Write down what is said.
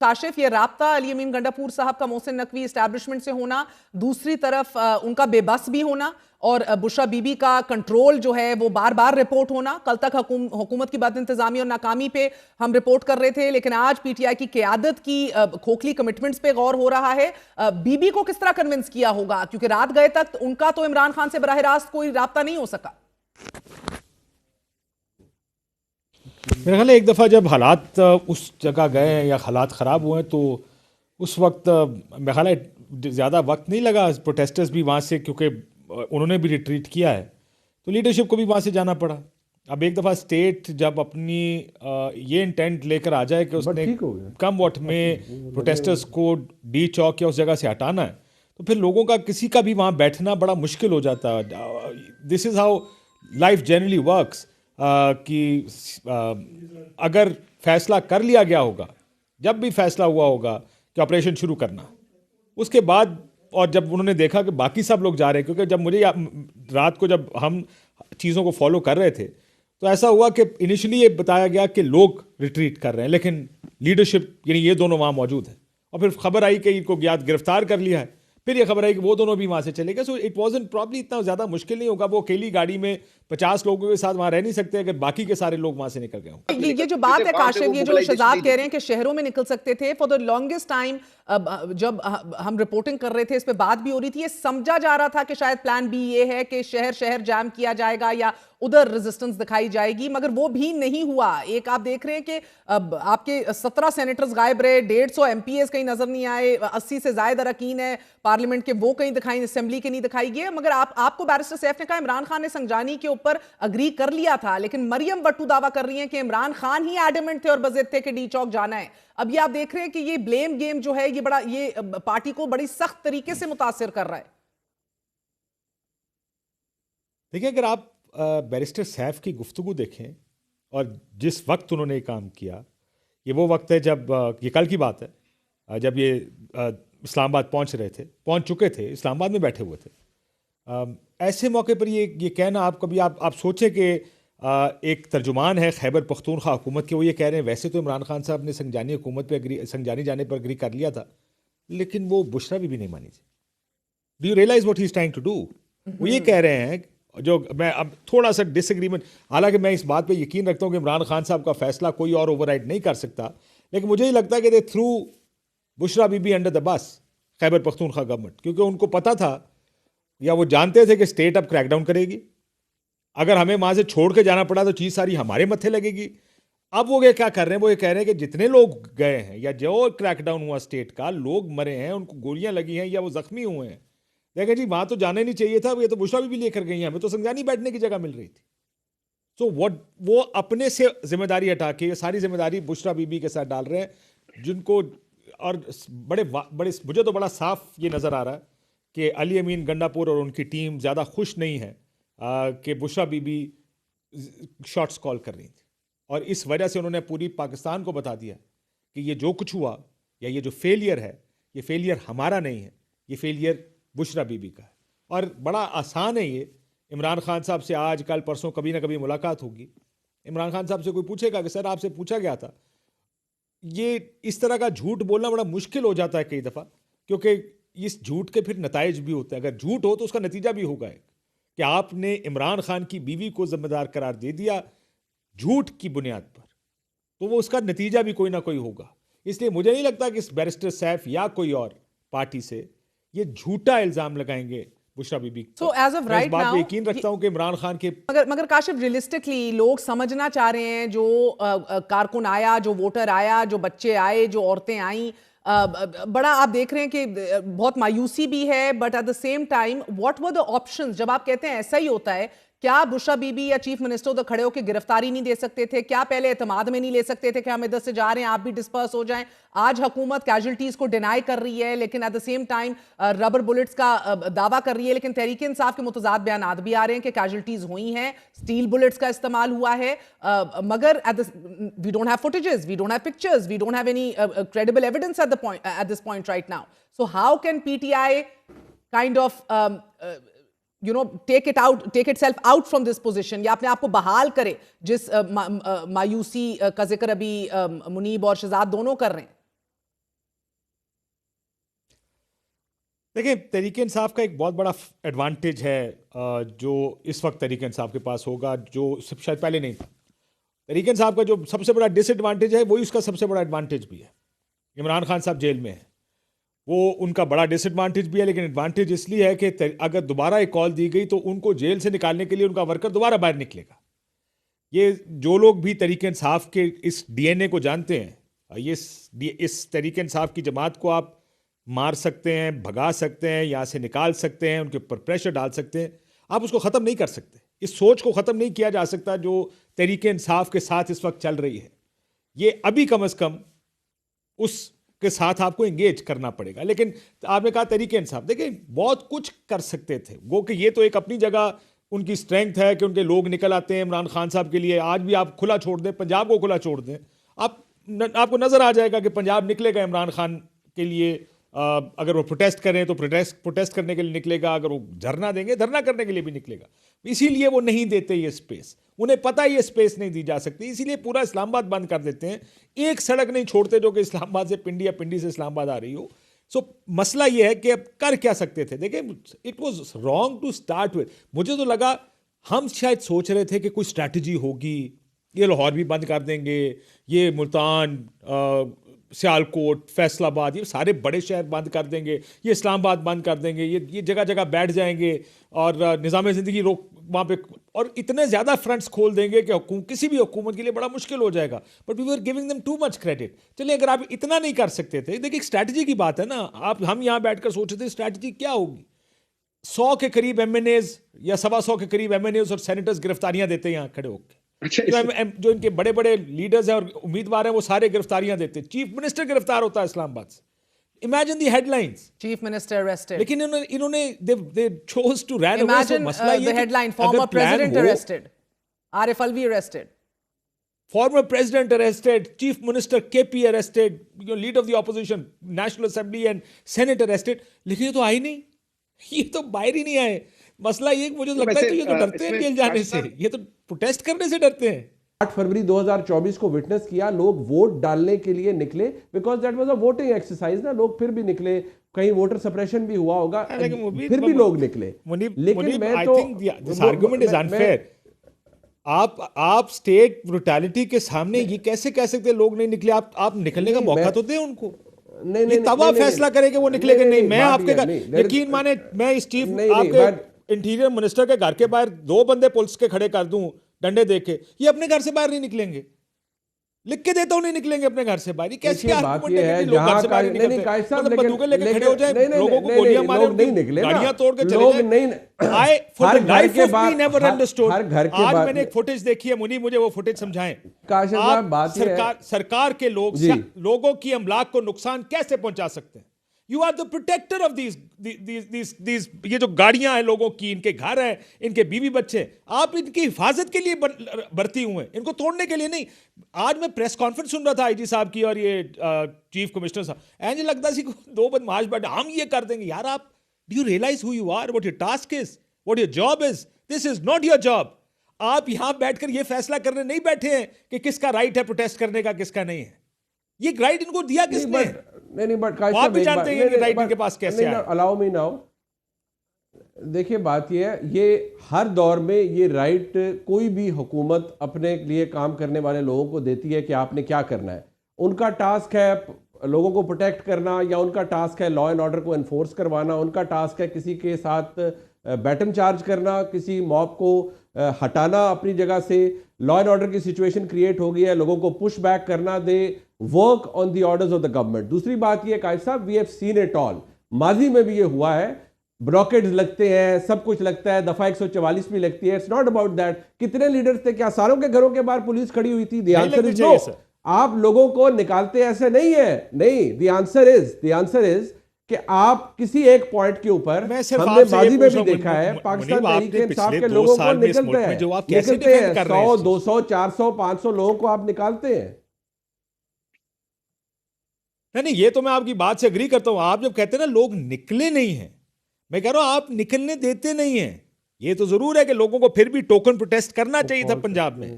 काशिफ, ये राब्ता अली अमीन गंडापुर साहब का मोहसिन नकवी एस्टैब्लिशमेंट से होना, दूसरी तरफ उनका बेबस भी होना और बुशरा बीबी का कंट्रोल जो है वो बार बार रिपोर्ट होना। कल तक हुकूमत की बद इंतजामी और नाकामी पे हम रिपोर्ट कर रहे थे, लेकिन आज पीटीआई की क़यादत की खोखली कमिटमेंट्स पे गौर हो रहा है। बीबी को किस तरह कन्विंस किया होगा, क्योंकि रात गए तक उनका तो इमरान खान से बराह रास्त कोई राब्ता नहीं हो सका। मेरा ख्याल है एक दफ़ा जब हालात उस जगह गए हैं या हालात ख़राब हुए हैं तो उस वक्त मेरा ख्याल है ज़्यादा वक्त नहीं लगा प्रोटेस्टर्स भी वहाँ से, क्योंकि उन्होंने भी रिट्रीट किया है तो लीडरशिप को भी वहाँ से जाना पड़ा। अब एक दफ़ा स्टेट जब अपनी ये इंटेंट लेकर आ जाए कि उसने कम वक्त में प्रोटेस्टर्स को डी चौक या उस जगह से हटाना है, तो फिर लोगों का किसी का भी वहाँ बैठना बड़ा मुश्किल हो जाता है। This is how life generally works कि अगर फैसला कर लिया गया होगा, जब भी फैसला हुआ होगा कि ऑपरेशन शुरू करना, उसके बाद और जब उन्होंने देखा कि बाकी सब लोग जा रहे हैं, क्योंकि जब मुझे रात को जब हम चीज़ों को फॉलो कर रहे थे तो ऐसा हुआ कि इनिशियली ये बताया गया कि लोग रिट्रीट कर रहे हैं, लेकिन लीडरशिप यानी ये दोनों वहाँ मौजूद है, और फिर खबर आई कि इनको गिरफ्तार कर लिया है, फिर ये खबर आई कि वो दोनों भी वहाँ से चले गए। सो इट वाज़न्ट प्रॉब्ली इतना ज़्यादा मुश्किल नहीं होगा। वो अकेली गाड़ी में 50 लोगों के साथ वहाँ रह नहीं सकते अगर बाकी के सारे लोग वहाँ से निकल गए हों। ये जो बात है काशिफ, ये जो शहजाद कह रहे हैं कि शहरों में निकल सकते थे, फॉर द लॉन्गेस्ट टाइम जब हम रिपोर्टिंग कर रहे थे, इस पे बात भी हो रही थी, ये समझा जा रहा था कि शायद प्लान बी ये है कि शहर शहर जाम किया जाएगा या उधर रेजिस्टेंस दिखाई जाएगी, मगर वो भी नहीं हुआ। एक आप देख रहे हैं कि आपके 17 सेनेटर्स गायब रहे, 150 एमपीएस कहीं नजर नहीं आए, 80 से ज्यादा अरकान है पार्लियामेंट के वो कहीं दिखाई, असेंबली के नहीं दिखाई गए। मगर आपको बैरिस्टर सैफ ने कहा इमरान खान ने संजानी के ऊपर अग्री कर लिया था, लेकिन मरियम बट्टू दावा कर रही हैं कि इमरान खान ही एडमेंट थे और बज़िद थे कि डी चौक जाना है। अब ये आप देख रहे हैं कि ये ब्लेम गेम जो है ये पार्टी को बड़ी सख्त तरीके से मुतासिर कर रहा है। देखिए, अगर आप बैरिस्टर सैफ की गुफ्तगू देखें और जिस वक्त उन्होंने काम किया, ये वो वक्त है जब ये कल की बात है, जब ये इस्लामाबाद पहुंच चुके थे, इस्लामाबाद में बैठे हुए थे। ऐसे मौके पर ये कहना, आप कभी आप सोचें कि एक तर्जुमान है खैबर पख्तूनख्वा हुकूमत के, वो ये कह रहे हैं वैसे तो इमरान खान साहब ने संजानी हुकूमत पे संजानी जाने पर अग्री कर लिया था, लेकिन वो बुशरा भी नहीं मानी थी। Do you realise what he is trying to do? वो ये कह रहे हैं, जो मैं अब थोड़ा सा डिसएग्रीमेंट, हालांकि मैं इस बात पे यकीन रखता हूँ कि इमरान खान साहब का फैसला कोई और ओवरराइड नहीं कर सकता, लेकिन मुझे ही लगता है कि they threw Bushra Bibi under the bus Khyber Pakhtunkhwa government, क्योंकि उनको पता था या वो जानते थे कि स्टेट अब क्रैकडाउन करेगी, अगर हमें वहाँ से छोड़ के जाना पड़ा तो चीज़ सारी हमारे मत्थे लगेगी। अब वो ये क्या कर रहे हैं, वो ये कह रहे हैं कि जितने लोग गए हैं या जो क्रैकडाउन हुआ स्टेट का, लोग मरे हैं, उनको गोलियां लगी हैं या वो जख्मी हुए हैं, देखें जी वहाँ तो जाना ही नहीं चाहिए था, ये तो बुशरा भी लेकर गई हैं, हमें तो संजानी बैठने की जगह मिल रही थी। सो वो अपने से जिम्मेदारी हटा के सारी जिम्मेदारी बुशरा बीबी के साथ डाल रहे हैं, जिनको और बड़े मुझे तो बड़ा साफ ये नज़र आ रहा है कि अली अमीन गंडापुर और उनकी टीम ज़्यादा खुश नहीं है कि बुशरा बीबी शॉट्स कॉल कर रही थी, और इस वजह से उन्होंने पूरी पाकिस्तान को बता दिया कि ये जो कुछ हुआ या ये जो फेलियर है, ये फेलियर हमारा नहीं है, ये फेलियर बुशरा बीबी का है। और बड़ा आसान है ये, इमरान खान साहब से आज कल परसों कभी ना कभी मुलाकात होगी, इमरान खान साहब से कोई पूछेगा कि सर आपसे पूछा गया था, ये इस तरह का झूठ बोलना बड़ा मुश्किल हो जाता है कई दफ़ा, क्योंकि इस झूठ के फिर नताइज भी होते हैं। अगर झूठ हो तो उसका नतीजा भी होगा कि आपने इमरान खान की बीवी को जिम्मेदार करार दे दिया झूठ की बुनियाद पर, तो वो उसका नतीजा भी कोई ना कोई होगा। इसलिए मुझे नहीं लगता कि इस बैरिस्टर सैफ या कोई और पार्टी से ये झूठा इल्जाम लगाएंगे Bushra Bibi. So as of right now, यकीन रखता हूं कि इमरान खान के मगर काशिफ रियलिस्टिकली लोग समझना चाह रहे हैं, जो कारकुन आया, जो वोटर आया, जो बच्चे आए, जो औरतें आई, बड़ा आप देख रहे हैं कि बहुत मायूसी भी है, but at the same time what were the options? जब आप कहते हैं ऐसा ही होता है, क्या बुशरा बीबी या चीफ मिनिस्टर उधर खड़े होकर गिरफ्तारी नहीं दे सकते थे? क्या पहले एतमाद में नहीं ले सकते थे कि हम इधर से जा रहे हैं, आप भी डिस्पर्स हो जाएं? आज हुकूमत कैजुअल्टीज को डिनाई कर रही है, लेकिन at the same time rubber bullets का दावा कर रही है, लेकिन तहरीक इंसाफ के मुतजाद बयानात भी आ रहे हैं कि कैजुअल्टीज हुई हैं, स्टील बुलेट्स का इस्तेमाल हुआ है, मगर we don't have footages, we don't have pictures, we don't have any credible evidence at this point right now. So how can PTI kind of take itself out from this position, या अपने आप को बहाल करे जिस मायूसी का जिक्र अभी मुनीब और शहजाद दोनों कर रहे हैं? देखिए, तहरीक इंसाफ का एक बहुत बड़ा एडवांटेज है जो इस वक्त तहरीक इंसाफ के पास होगा, जो शायद पहले नहीं था। तहरीक इंसाफ का जो सबसे बड़ा डिसएडवांटेज है वही उसका सबसे बड़ा एडवांटेज भी है। इमरान खान साहब जेल में है, वो उनका बड़ा डिसएडवांटेज भी है, लेकिन एडवांटेज इसलिए है कि अगर दोबारा एक कॉल दी गई तो उनको जेल से निकालने के लिए उनका वर्कर दोबारा बाहर निकलेगा। ये जो लोग भी तहरीक इंसाफ के इस डीएनए को जानते हैं, ये इस तहरीक इंसाफ की जमात को आप मार सकते हैं, भगा सकते हैं, यहाँ से निकाल सकते हैं, उनके ऊपर प्रेशर डाल सकते हैं, आप उसको ख़त्म नहीं कर सकते। इस सोच को ख़त्म नहीं किया जा सकता जो तहरीक इंसाफ के साथ इस वक्त चल रही है। ये अभी कम अज़ कम उसके साथ आपको एंगेज करना पड़ेगा। लेकिन आपने कहा तहरीक इंसाफ, देखिए बहुत कुछ कर सकते थे वो, कि ये तो एक अपनी जगह उनकी स्ट्रेंथ है कि उनके लोग निकल आते हैं इमरान खान साहब के लिए। आज भी आप खुला छोड़ दें, पंजाब को खुला छोड़ दें, आपको नज़र आ जाएगा कि पंजाब निकलेगा इमरान खान के लिए। अगर वो प्रोटेस्ट करें तो प्रोटेस्ट करने के लिए निकलेगा, अगर वो धरना देंगे धरना करने के लिए भी निकलेगा। इसीलिए वो नहीं देते ये स्पेस, उन्हें पता है ये स्पेस नहीं दी जा सकती, इसीलिए पूरा इस्लामाबाद बंद कर देते हैं। एक सड़क नहीं छोड़ते जो कि इस्लामाबाद से पिंडी या पिंडी से इस्लामाबाद आ रही हो। सो मसला ये है कि अब कर क्या सकते थे। देखिए, it was wrong to start with. मुझे तो लगा हम शायद सोच रहे थे कि कोई स्ट्रैटेजी होगी, ये लाहौर भी बंद कर देंगे, ये मुल्तान, सियालकोट, फैसलाबाद, ये सारे बड़े शहर बंद कर देंगे, ये इस्लामाबाद बंद कर देंगे, ये जगह जगह बैठ जाएंगे और निज़ाम ज़िंदगी रोक वहाँ पे, और इतने ज़्यादा फ्रंट्स खोल देंगे कि किसी भी हुकूमत के लिए बड़ा मुश्किल हो जाएगा। But we were giving them too much credit. चलिए, अगर आप इतना नहीं कर सकते थे, देखिए स्ट्रैटेजी की बात है ना। हम यहाँ बैठकर सोच रहे थे स्ट्रैटेजी क्या होगी। 100 के करीब MNAs या 125 के करीब MNAs और सेनेटर्स गिरफ्तारियां देते हैं यहाँ खड़े होकर। जो इनके बड़े बड़े लीडर्स हैं और उम्मीदवार हैं वो सारे गिरफ्तारियां देते हैं। चीफ मिनिस्टर गिरफ्तार होता है इस्लामाबाद से। Imagine the headlines, chief minister arrested. लेकिन इन्होंने they chose to run away. Imagine the headline, former president arrested, Arif Alvi arrested, former president arrested, chief minister KP arrested, leader of the opposition, national assembly and senate arrested. लेकिन ये तो आई नहीं, ये तो बाहर ही नहीं आए। मसला ये मुझे लगता है तो ये तो डरते हैं जेल जाने से, ये तो प्रोटेस्ट करने से डरते हैं। 8 फरवरी 2024 को विटनेस किया, लोग वोट डालने के लिए निकले, because that was a voting exercise ना। लोग फिर भी निकले, कहीं वोटर सप्रेशन भी हुआ होगा, फिर भी लोग निकले। लेकिन मैं तो दिस आर्गुमेंट इज अनफेयर। आप स्टेट ब्रूटैलिटी के सामने ये कैसे कह सकते हैं लोग नहीं निकले? आप निकलने का मौका तो दें उनको। नहीं, तब आप फैसला करें कि वो निकले कि नहीं। मैं आपके यकीन माने, मैं इस चीफ आपके इंटीरियर मिनिस्टर के घर के बाहर 2 बंदे पुलिस के खड़े कर दूं डंडे देके, ये अपने घर से बाहर नहीं निकलेंगे। लिख के देता हूं नहीं निकलेंगे अपने घर से बाहर। ये कैसी बात है कि लोग घर से बाहर नहीं निकलते, मतलब बंदूकें लेके खड़े हो जाए, लोगों को गोलियां मारे, गाड़ियां तोड़ के चले जाए। I for the life of me never understood. आज मैंने एक फुटेज देखी है, मुनी मुझे वो फुटेज समझाएं। आप सरकार के लोगों की अमलाक को नुकसान कैसे पहुंचा सकते हैं? You are the protector of these ये जो गाड़ियां हैं लोगों की, इनके घर हैं, इनके बीवी बच्चे, आप इनकी हिफाजत के लिए भर्ती हुए हैं, इनको तोड़ने के लिए नहीं। आज मैं प्रेस कॉन्फ्रेंस सुन रहा था IG साहब की और ये चीफ कमिश्नर साहब, ऐसे लगता सी 2 बदमाश बैठे, हम ये कर देंगे। यार, आप do you realise who you are, what your task is, what your job is? This is not your job. आप यहां बैठकर ये फैसला करने नहीं बैठे हैं कि किसका राइट है प्रोटेस्ट करने का, किसका नहीं है। ये राइट इनको दिया किसने? नहीं, बट आप भी जानते हैं कि राइट इनके पास कैसे है। Allow me now. देखिए, बात ये है, ये हर दौर में ये राइट कोई भी हुकूमत अपने लिए काम करने वाले लोगों को देती है कि आपने क्या करना है। उनका टास्क है लोगों को प्रोटेक्ट करना, या उनका टास्क है लॉ एंड ऑर्डर को एनफोर्स करवाना, उनका टास्क है किसी के साथ बैटन चार्ज करना, किसी मॉब को हटाना अपनी जगह से। लॉ एंड ऑर्डर की सिचुएशन क्रिएट हो गई है, लोगों को पुश बैक करना, they work on the orders of the government. दूसरी बात यह कायद साहब, we have seen it all. माजी में भी ये हुआ है, ब्लॉकेड्स लगते हैं, सब कुछ लगता है, दफा 144 भी लगती है। It's not about that. कितने लीडर्स थे, क्या सारों के घरों के बाहर पुलिस खड़ी हुई थी? The answer is no. आप लोगों को निकालते ऐसे नहीं है। नहीं, द आंसर इज कि आप किसी एक पॉइंट के ऊपर, हमने माजी में भी देखा है, पाकिस्तान तहरीक इंसाफ के लोगों को निकलते हैं 100, 200, 400, 500 लोगों को आप निकालते हैं। नहीं, ये तो मैं आपकी बात से एग्री करता हूं। आप जब कहते हैं ना लोग निकले नहीं हैं, मैं कह रहा हूं आप निकलने देते नहीं हैं। ये तो जरूर है कि लोगों को फिर भी टोकन प्रोटेस्ट करना चाहिए था पंजाब में।